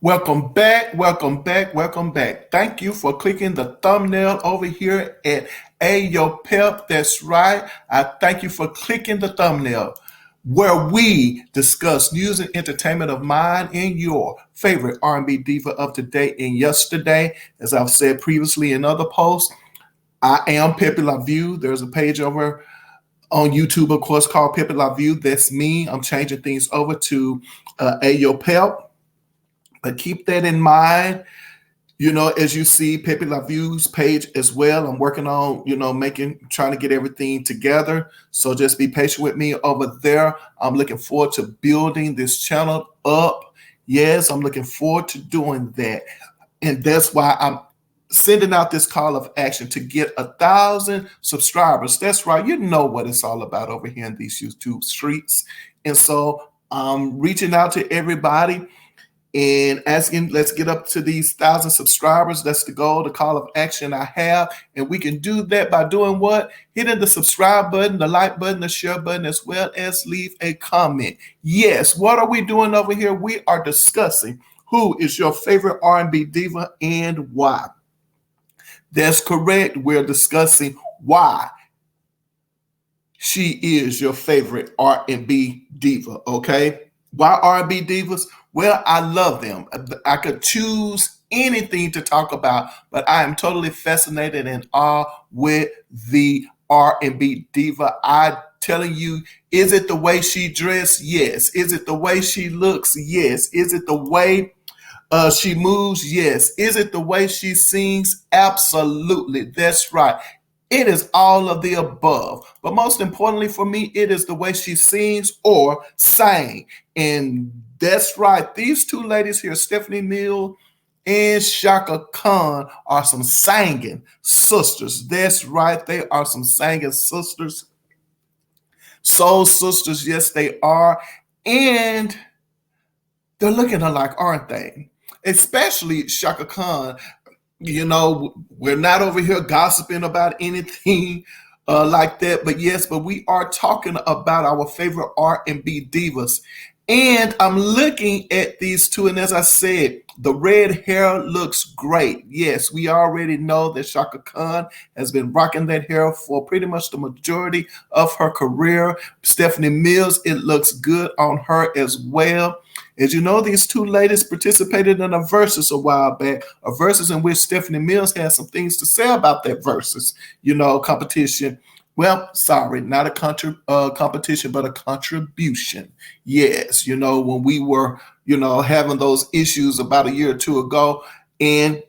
Welcome back, welcome back, welcome back. Thank you for clicking the thumbnail over here at Yo Pep. That's right. I thank you for clicking the thumbnail where we discuss news and entertainment of mine and your favorite R&B diva of today and yesterday. As I've said previously in other posts, I am Pepe La View. There's a page over on YouTube, of course, called Pepe La View. That's me. I'm changing things over to Yo Pep. But keep that in mind. As you see, Pepe La View's page as well. I'm working on, trying to get everything together. So just be patient with me over there. I'm looking forward to building this channel up. Yes, I'm looking forward to doing that. And that's why I'm sending out this call of action to get 1,000 subscribers. That's right. You know what it's all about over here in these YouTube streets. And so I'm reaching out to everybody and asking, let's get up to these 1,000 subscribers. That's the goal, the call of action I have. And we can do that by doing what? Hitting the subscribe button, the like button, the share button, as well as leave a comment. Yes, what are we doing over here? We are discussing who is your favorite R&B diva and why. That's correct. We're discussing why she is your favorite R&B diva, okay? Why R&B divas? Well, I love them. I could choose anything to talk about, but I am totally fascinated and awe with the R&B diva. I'm telling you, is it the way she dressed? Yes. Is it the way she looks? Yes. Is it the way she moves? Yes. Is it the way she sings? Absolutely. That's right. It is all of the above. But most importantly for me, it is the way she sings or sang. And that's right. These two ladies here, Stephanie Mills and Chaka Khan, are some singing sisters. That's right. They are some singing sisters. Soul sisters. Yes, they are. And they're looking alike, aren't they? Especially Chaka Khan. We're not over here gossiping about anything like that. But yes, but we are talking about our favorite R&B divas. And I'm looking at these two, and as I said, the red hair looks great. Yes, we already know that Chaka Khan has been rocking that hair for pretty much the majority of her career. Stephanie Mills, it looks good on her as well. As you know, these two ladies participated in a versus a while back, a versus in which Stephanie Mills had some things to say about that versus, competition. Well, sorry, not a competition, but a contribution. Yes, when we were, having those issues about a year or two ago, and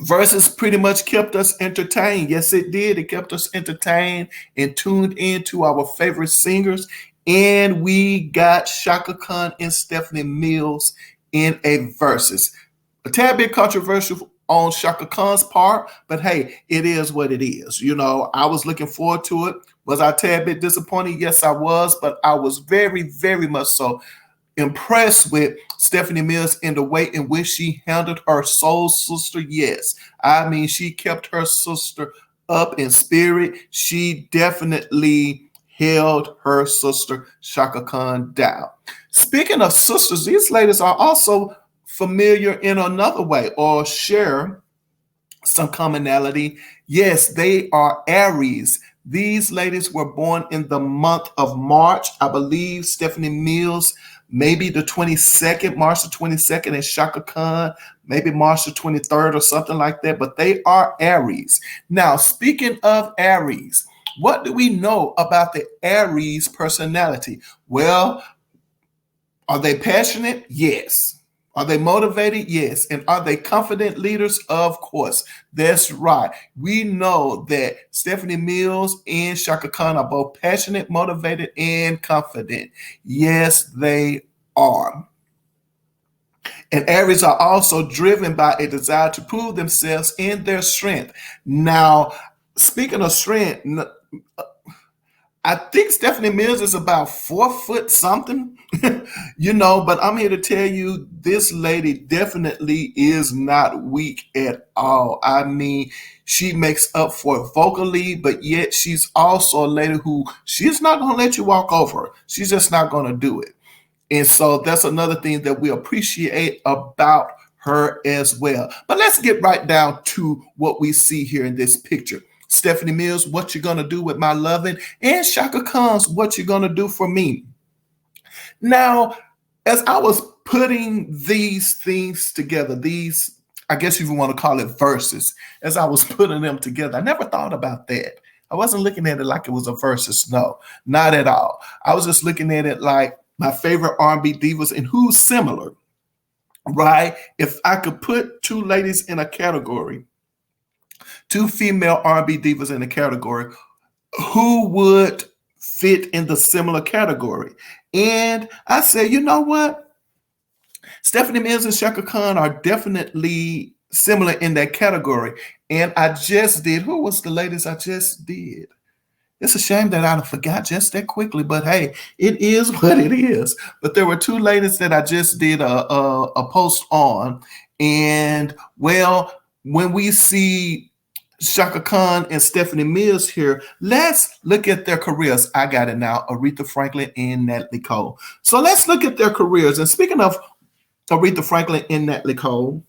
Versus pretty much kept us entertained. Yes, it did. It kept us entertained and tuned into our favorite singers. And we got Chaka Khan and Stephanie Mills in a versus. A tad bit controversial on Chaka Khan's part, but hey, it is what it is. I was looking forward to it. Was I a tad bit disappointed? Yes, I was, but I was very, very much so impressed with Stephanie Mills in the way in which she handled her soul sister. Yes, I mean, she kept her sister up in spirit. She definitely held her sister Chaka Khan down. Speaking of sisters, these ladies are also familiar in another way or share some commonality. Yes, they are Aries. These ladies were born in the month of March. I believe Stephanie Mills, maybe the 22nd, March the 22nd, and Chaka Khan, maybe March the 23rd or something like that. But they are Aries. Now, speaking of Aries, what do we know about the Aries personality? Well, are they passionate? Yes. Are they motivated? Yes. And are they confident leaders? Of course. That's right. We know that Stephanie Mills and Chaka Khan are both passionate, motivated, and confident. Yes, they are. And Aries are also driven by a desire to prove themselves in their strength. Now, speaking of strength, I think Stephanie Mills is about 4 foot something, but I'm here to tell you this lady definitely is not weak at all. I mean, she makes up for it vocally, but yet she's also a lady who she's not going to let you walk over her. She's just not going to do it. And so that's another thing that we appreciate about her as well. But let's get right down to what we see here in this picture. Stephanie Mills, What You Gonna Do With My Lovin', and Chaka Khan's What You Gonna Do For Me. Now, as I was putting these things together, these, I guess you want to call it verses, as I was putting them together, I never thought about that. I wasn't looking at it like it was a versus. No, not at all. I was just looking at it like my favorite R&B divas and who's similar, right? If I could put two ladies in a category, two female R&B divas in a category, who would fit in the similar category? And I said, you know what? Stephanie Mills and Chaka Khan are definitely similar in that category. And I just did, who was the latest I just did? It's a shame that I forgot just that quickly, but hey, it is what it is. But there were two ladies that I just did a post on. And well, when we see Chaka Khan and Stephanie Mills here, let's look at their careers. I got it now, Aretha Franklin and Natalie Cole. So let's look at their careers. And speaking of Aretha Franklin and Natalie Cole,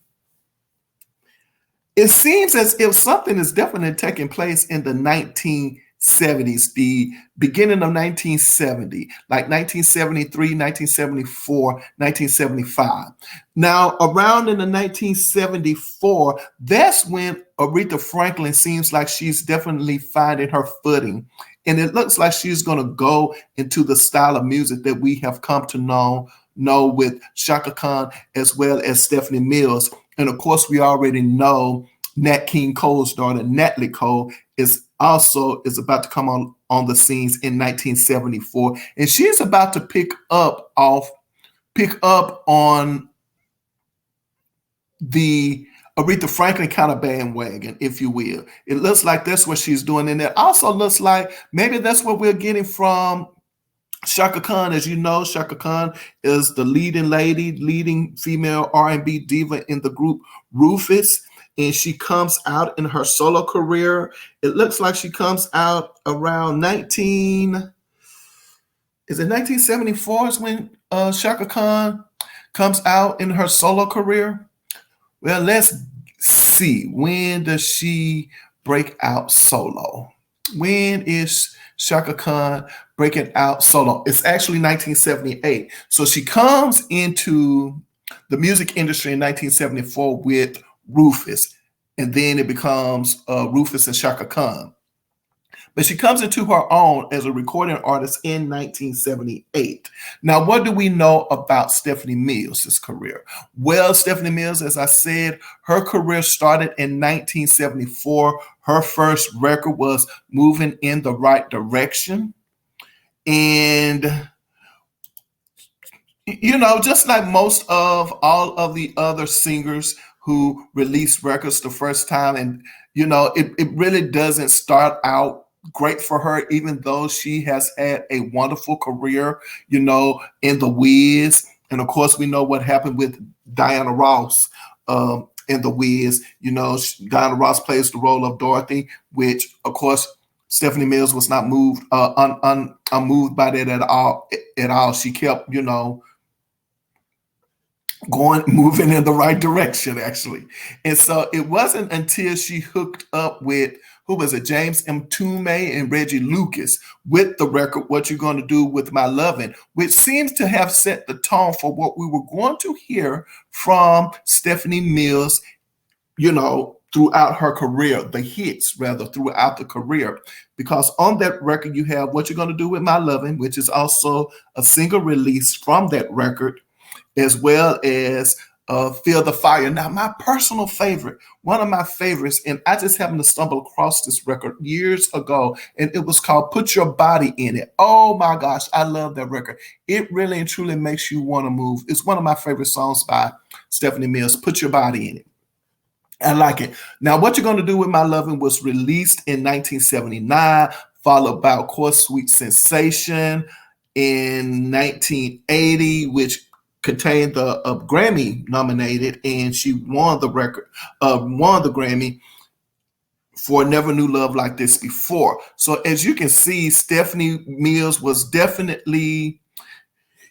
it seems as if something is definitely taking place in the 1970s, the beginning of 1970, like 1973, 1974, 1975. Now, around in the 1974, that's when Aretha Franklin seems like she's definitely finding her footing. And it looks like she's going to go into the style of music that we have come to know with Chaka Khan as well as Stephanie Mills. And of course, we already know Nat King Cole's daughter, Natalie Cole, is about to come on the scenes in 1974. And she's about to pick up on the Aretha Franklin kind of bandwagon, if you will. It looks like that's what she's doing. And it also looks like maybe that's what we're getting from Chaka Khan. As you know, Chaka Khan is the leading female R&B diva in the group Rufus. And she comes out in her solo career. It looks like she comes out around 1974 is when Chaka Khan comes out in her solo career. Well, let's see. When does she break out solo? When is Chaka Khan breaking out solo? It's actually 1978. So she comes into the music industry in 1974 with Rufus, and then it becomes Rufus and Chaka Khan. But she comes into her own as a recording artist in 1978. Now, what do we know about Stephanie Mills' career? Well, Stephanie Mills, as I said, her career started in 1974. Her first record was Moving in the Right Direction. And you know, just like most of all of the other singers who release records the first time, and you know, it really doesn't start out great for her, even though she has had a wonderful career, you know, in The Wiz. And of course, we know what happened with Diana Ross in The Wiz. You know, Diana Ross plays the role of Dorothy, which of course Stephanie Mills was not moved unmoved by that at all. She kept, you know, moving in the right direction, actually. And so it wasn't until she hooked up with, who was it, James M. Toomey and Reggie Lucas with the record, What You Gonna Do With My Lovin', which seems to have set the tone for what we were going to hear from Stephanie Mills, you know, throughout her career, the hits rather throughout the career. Because on that record, you have What You Gonna Do With My Lovin', which is also a single release from that record, as well as Feel the Fire. Now, my personal favorite, one of my favorites, and I just happened to stumble across this record years ago, and it was called Put Your Body In It. Oh my gosh, I love that record. It really and truly makes you want to move. It's one of my favorite songs by Stephanie Mills, Put Your Body In It. I like it. Now, What You Gonna Do With My Lovin' was released in 1979, followed by, of course, Sweet Sensation in 1980, which contained the Grammy nominated, and she won the Grammy for Never Knew Love Like This Before. So as you can see, Stephanie Mills was definitely,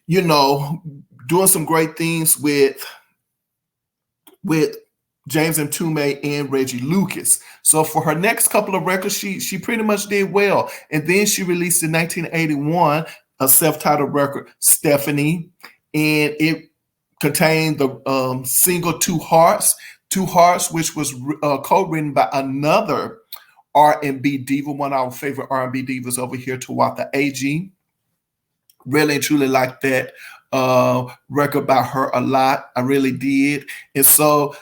you know, doing some great things with James M. Tume and Reggie Lucas. So for her next couple of records, she pretty much did well. And then she released in 1981 a self-titled record, Stephanie, and it contained the single Two Hearts, which was co-written by another R&B diva, one of our favorite R&B divas over here, Tawatha AG. Really and truly like that record by her a lot. I really did. And so,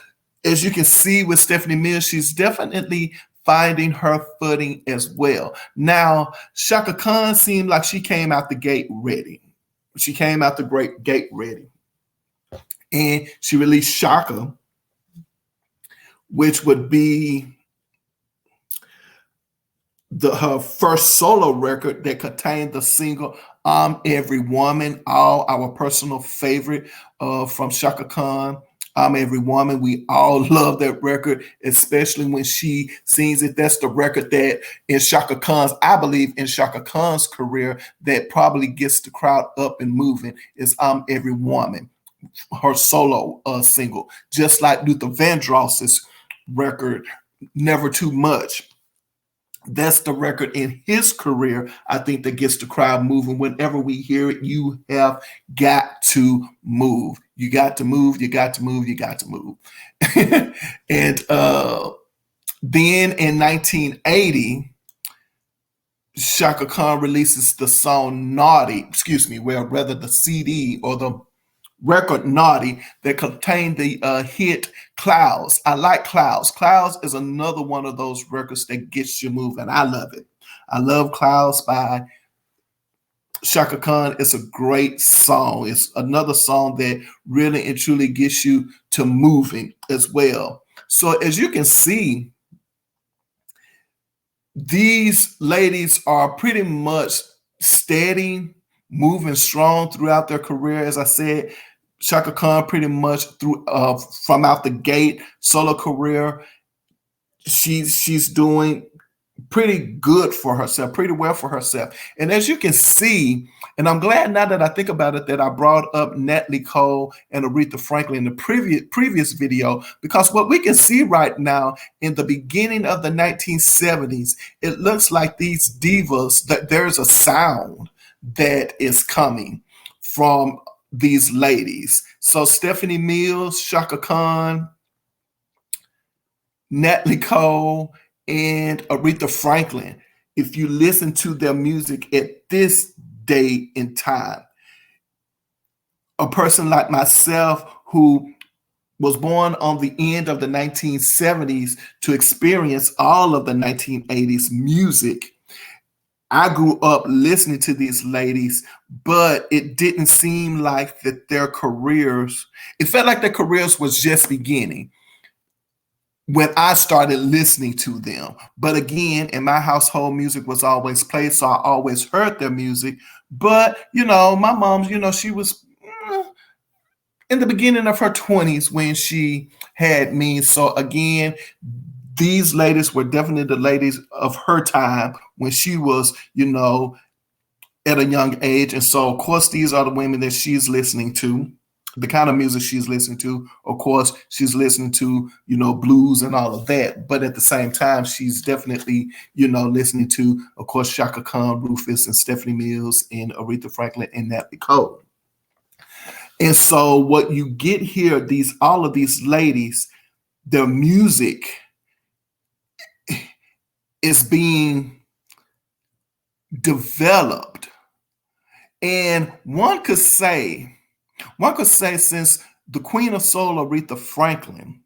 as you can see with Stephanie Mills, she's definitely finding her footing as well. Now, Chaka Khan seemed like she came out the gate ready. She came out the great gate ready. And she released Chaka, which would be her first solo record that contained the single I'm Every Woman, all our personal favorite from Chaka Khan. I'm Every Woman. We all love that record, especially when she sings it. That's the record that in Chaka Khan's, I believe in Chaka Khan's career, that probably gets the crowd up and moving is I'm Every Woman, her solo single. Just like Luther Vandross's record, Never Too Much. That's the record in his career, I think, that gets the crowd moving. Whenever we hear it, you have got to move. You got to move. You got to move. You got to move. And then in 1980, Chaka Khan releases the song Naughty, rather the CD or the record Naughty that contained the hit Clouds. I like Clouds. Clouds is another one of those records that gets you moving. I love it. I love Clouds by Chaka Khan. It's a great song. It's another song that really and truly gets you to moving as well. So as you can see, these ladies are pretty much steady, moving strong throughout their career. As I said, Chaka Khan pretty much from out the gate solo career, she's doing pretty good for herself, pretty well for herself. And as you can see, and I'm glad now that I think about it that I brought up Natalie Cole and Aretha Franklin in the previous video, because what we can see right now in the beginning of the 1970s, it looks like these divas, that there's a sound that is coming from these ladies. So Stephanie Mills, Chaka Khan, Natalie Cole, and Aretha Franklin, if you listen to their music at this day in time, a person like myself who was born on the end of the 1970s to experience all of the 1980s music, I grew up listening to these ladies, but it didn't seem like that their careers, it felt like their careers was just beginning when I started listening to them. But again, in my household, music was always played, so I always heard their music. But, my mom, she was in the beginning of her 20s when she had me. So again, these ladies were definitely the ladies of her time when she was, at a young age. And so, of course, these are the women that she's listening to, the kind of music she's listening to. Of course, she's listening to, blues and all of that. But at the same time, she's definitely, listening to, of course, Chaka Khan, Rufus, and Stephanie Mills, and Aretha Franklin, and Natalie Cole. And so what you get here, all of these ladies, their music is being developed. And one could say since the Queen of Soul, Aretha Franklin,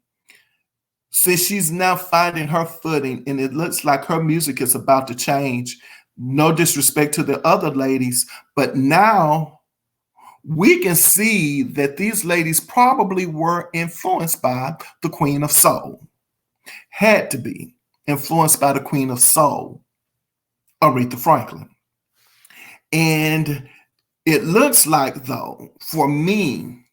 since she's now finding her footing and it looks like her music is about to change, no disrespect to the other ladies, but now we can see that these ladies probably were influenced by the Queen of Soul. Had to be influenced by the Queen of Soul, Aretha Franklin. And it looks like, though, for me,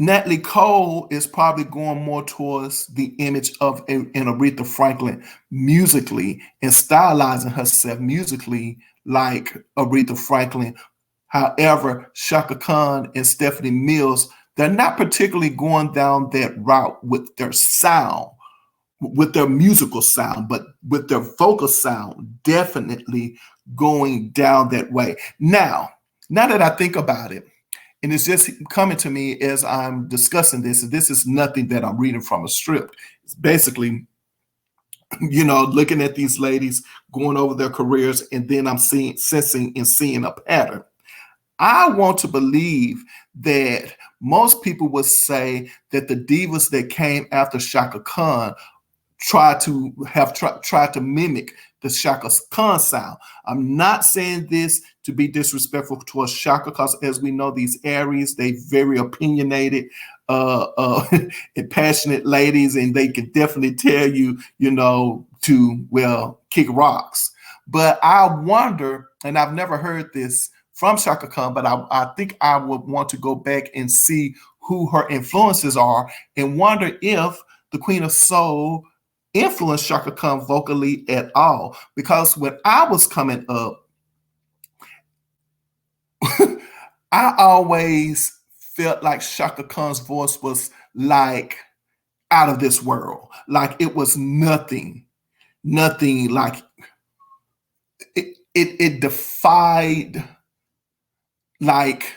Natalie Cole is probably going more towards the image of an Aretha Franklin musically and stylizing herself musically like Aretha Franklin. However, Chaka Khan and Stephanie Mills, they're not particularly going down that route with their sound, with their musical sound, but with their vocal sound, definitely going down that way. Now that I think about it, and it's just coming to me as I'm discussing this, and this is nothing that I'm reading from a script. It's basically, looking at these ladies going over their careers, and then I'm sensing and seeing a pattern. I want to believe that most people would say that the divas that came after Chaka Khan tried to mimic the Chaka Khan sound. I'm not saying this to be disrespectful towards Chaka, because as we know, these Aries, they very opinionated, and passionate ladies, and they can definitely tell you, to kick rocks. But I wonder, and I've never heard this from Chaka Khan, but I think I would want to go back and see who her influences are and wonder if the Queen of Soul influenced Chaka Khan vocally at all. Because when I was coming up, I always felt like Chaka Khan's voice was like out of this world. Like it was nothing like it defied like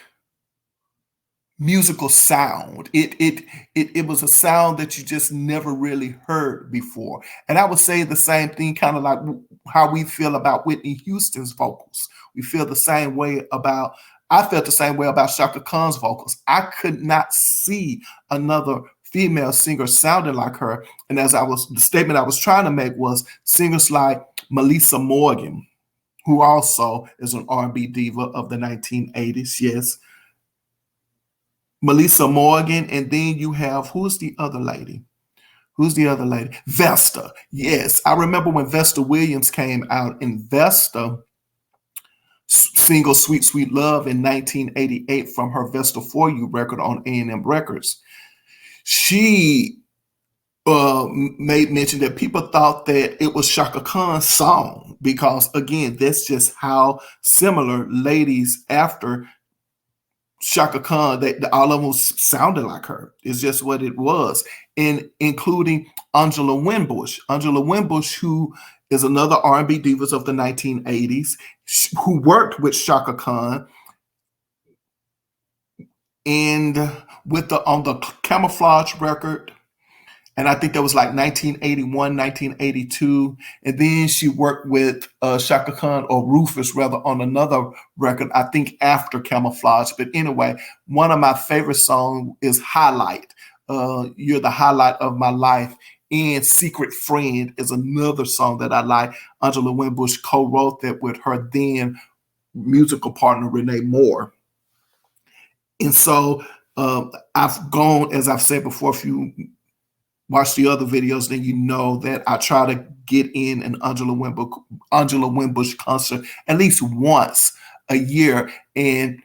musical sound. It was a sound that you just never really heard before. And I would say the same thing, kind of like how we feel about Whitney Houston's vocals. I felt the same way about Chaka Khan's vocals. I could not see another female singer sounding like her. And the statement I was trying to make was singers like Melissa Morgan, who also is an R&B diva of the 1980s. Yes, Melissa Morgan, and then you have, who's the other lady? Vesta. Yes, I remember when Vesta Williams came out, in Vesta single Sweet Sweet Love in 1988 from her Vesta For You record on A&M Records. She made mention that people thought that it was Chaka Khan's song because, again, that's just how similar ladies after Chaka Khan, all of them sounded like her. It's just what it was. And including Angela Winbush. Angela Winbush, who is another R&B divas of the 1980s, who worked with Chaka Khan and on the Camouflage record. And I think that was like 1981, 1982. And then she worked with Chaka Khan, or Rufus rather, on another record, I think after Camouflage. But anyway, one of my favorite songs is Highlight. You're the highlight of my life. And Secret Friend is another song that I like. Angela Winbush co-wrote that with her then musical partner, Renee Moore. And so I've gone, as I've said before, if you watch the other videos, then you know that I try to get in an Angela Winbush concert at least once a year. And,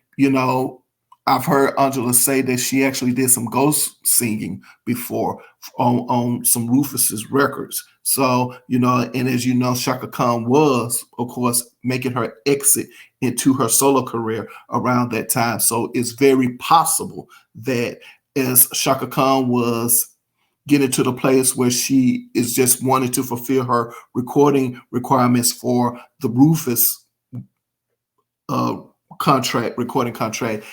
I've heard Angela say that she actually did some ghost singing before on some Rufus's records. So, and as you know, Chaka Khan was, of course, making her exit into her solo career around that time. So it's very possible that as Chaka Khan was getting to the place where she is just wanting to fulfill her recording requirements for the Rufus recording contract,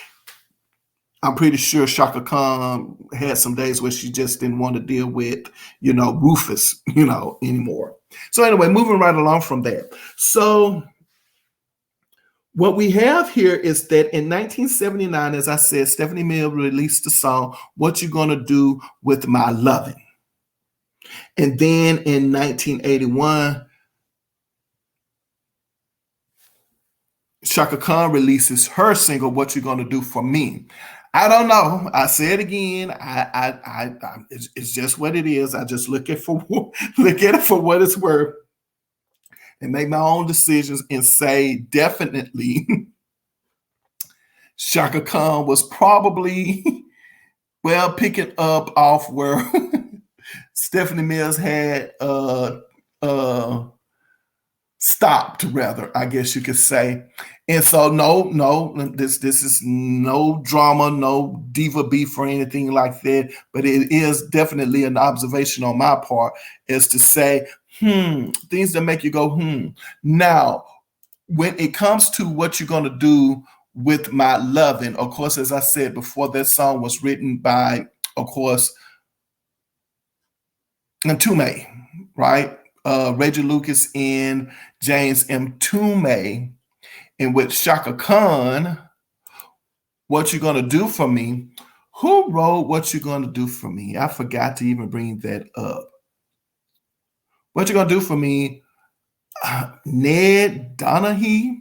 I'm pretty sure Chaka Khan had some days where she just didn't want to deal with, Rufus, anymore. So anyway, moving right along from that. So what we have here is that in 1979, as I said, Stephanie Mills released the song, What You Gonna Do With My Lovin'? And then in 1981, Chaka Khan releases her single, What You Gonna Do For Me? I don't know. I say it again. It's just what it is. I just look at it for what it's worth and make my own decisions and say definitely Chaka Khan was probably Well, picking up off where Stephanie Mills had stopped, rather, I guess you could say. And so no, this is no drama, no diva beef or anything like that, but it is definitely an observation on my part is to say, things that make you go, Now, when it comes to what you're gonna do with my loving, of course, as I said before, that song was written by, of course, Tume, right? Reggie Lucas and James M. Tume, in which Chaka Khan, What You Gonna Do For Me? Who wrote What You Gonna Do For Me? I forgot to even bring that up. What You Gonna Do For Me? Ned Donahue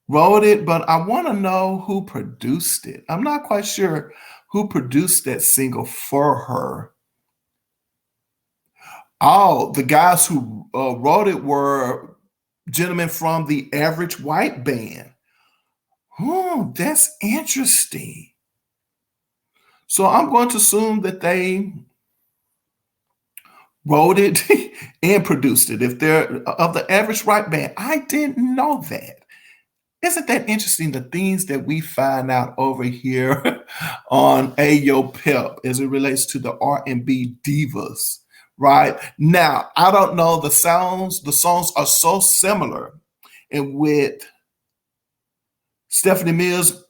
wrote it, but I want to know who produced it. I'm not quite sure who produced that single for her. Oh, the guys who wrote it were gentlemen from the Average White Band. That's interesting. So I'm going to assume that they wrote it and produced it. If they're of the Average White Band, I didn't know that. Isn't that interesting? The things that we find out over here on Ayo Pep as it relates to the R&B divas, right? Now, I don't know the sounds. The songs are so similar, and with Stephanie Mills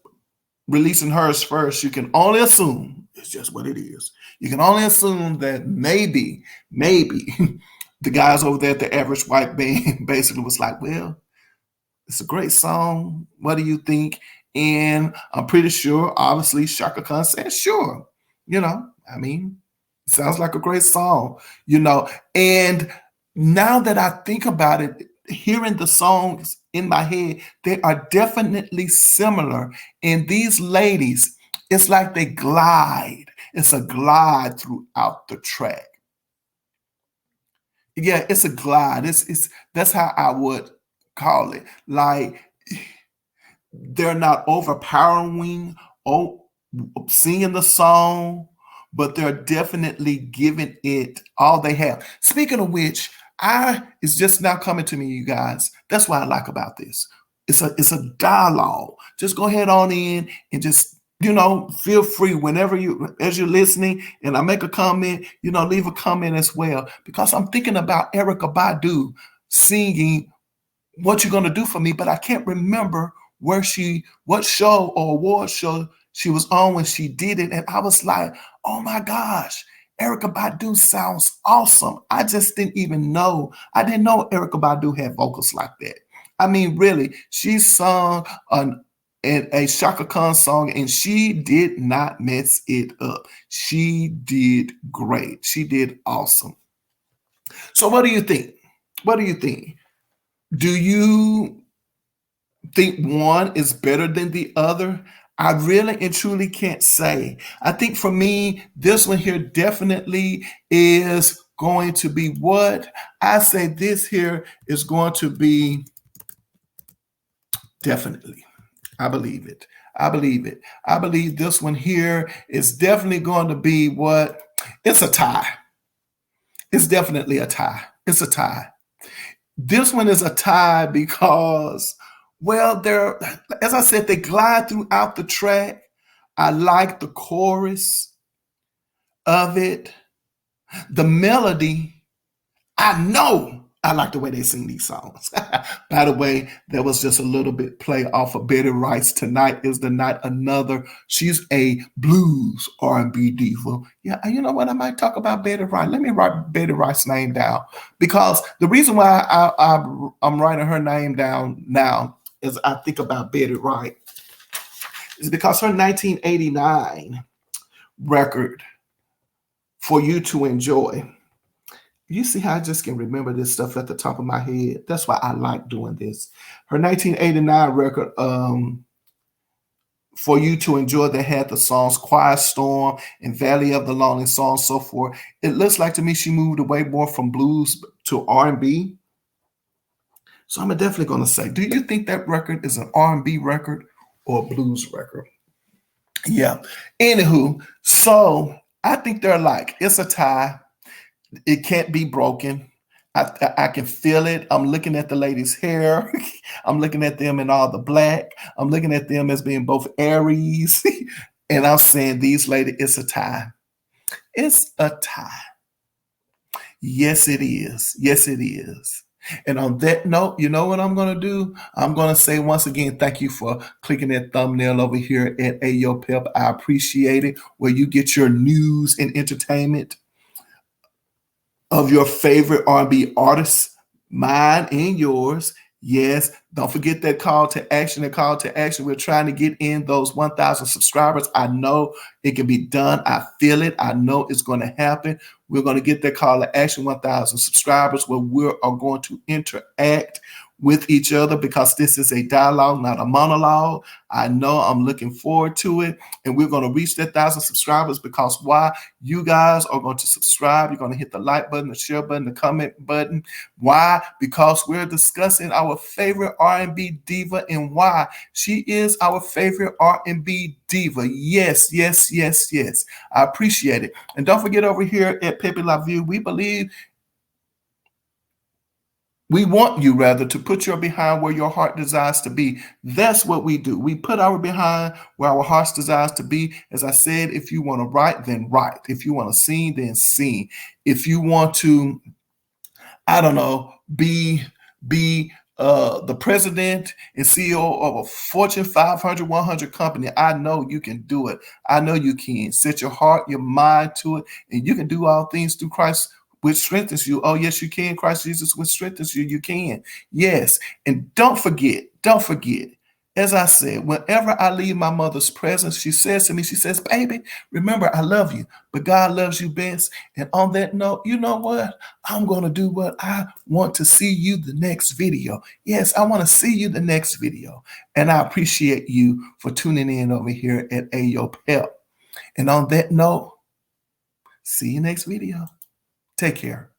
releasing hers first, you can only assume it's just what it is. You can only assume that maybe the guys over there at the Average White Band basically was like, well, it's a great song. What do you think? And I'm pretty sure, obviously, Chaka Khan said, sure. I mean, it sounds like a great song, And now that I think about it, hearing the songs in my head, they are definitely similar. And these ladies, it's like they glide. It's a glide throughout the track. Yeah, it's a glide. It's that's how I would call it. Like they're not overpowering, oh, singing the song, but they're definitely giving it all they have. Speaking of which, it's just now coming to me, you guys. That's what I like about this. It's a dialogue. Just go ahead on in and just feel free whenever as you're listening, and I make a comment, leave a comment as well, because I'm thinking about Erykah Badu singing What You Gonna Do For Me, but I can't remember what show or award show she was on when she did it. And I was like, oh my gosh, Erykah Badu sounds awesome. I just didn't even know. I didn't know Erykah Badu had vocals like that. I mean, really, she sung a Chaka Khan song, and she did not mess it up. She did great. She did awesome. So what do you think? What do you think? Do you think one is better than the other? I really and truly can't say. I think for me, this one here definitely is going to be what I say. This here is going to be definitely. I believe it. I believe it. I believe this one here is definitely going to be what? It's a tie. It's definitely a tie. It's a tie. This one is a tie because, well, as I said, they glide throughout the track. I like the chorus of it. The melody, I know I like the way they sing these songs. By the way, there was just a little bit play off of Betty Rice. Tonight is the night another. She's a blues R&B diva. Yeah, you know what? I might talk about Betty Rice. Let me write Betty Rice's name down, because the reason why I'm writing her name down now as I think about Betty Rice is because her 1989 record, For You to Enjoy. You see how I just can remember this stuff at the top of my head. That's why I like doing this. Her 1989 record, For You to Enjoy, that had the songs Quiet Storm and Valley of the Lonely, so on and so forth. It looks like to me she moved away more from blues to R&B. So I'm definitely going to say, do you think that record is an R&B record or a blues record? Yeah. Anywho, so I think they're like, it's a tie. It can't be broken. I can feel it. I'm looking at the lady's hair. I'm looking at them in all the black. I'm looking at them as being both Aries. And I'm saying, these ladies, it's a tie. It's a tie. Yes, it is. Yes, it is. And on that note, you know what I'm going to do? I'm going to say once again, thank you for clicking that thumbnail over here at Ayo Pep. I appreciate it. Where you get your news and entertainment of your favorite R&B artists, mine and yours. Yes, don't forget that call to action. The call to action. We're trying to get in those 1,000 subscribers. I know it can be done. I feel it. I know it's going to happen. We're going to get that call to action 1,000 subscribers where we are going to interact with each other because this is a dialogue, not a monologue. I know I'm looking forward to it. And we're going to reach that 1,000 subscribers because why? You guys are going to subscribe. You're going to hit the like button, the share button, the comment button. Why? Because we're discussing our favorite R&B diva and why she is our favorite R&B diva. Yes, yes, yes, yes. I appreciate it. And don't forget over here at Pepe La View, we want you rather to put your behind where your heart desires to be. That's what we do. We put our behind where our hearts desires to be. As I said, if you want to write, then write. If you want to sing, then sing. If you want to, I don't know, be the president and CEO of a Fortune 500, 100 company, I know you can do it. I know you can. Set your heart, your mind to it, and you can do all things through Christ which strengthens you. Oh, yes, you can. Christ Jesus which strengthens you. You can. Yes. And don't forget, as I said, whenever I leave my mother's presence, she says to me, she says, baby, remember, I love you, but God loves you best. And on that note, you know what? I'm going to do what I want to see you the next video. Yes, I want to see you the next video. And I appreciate you for tuning in over here at Ayo Pep. And on that note, see you next video. Take care.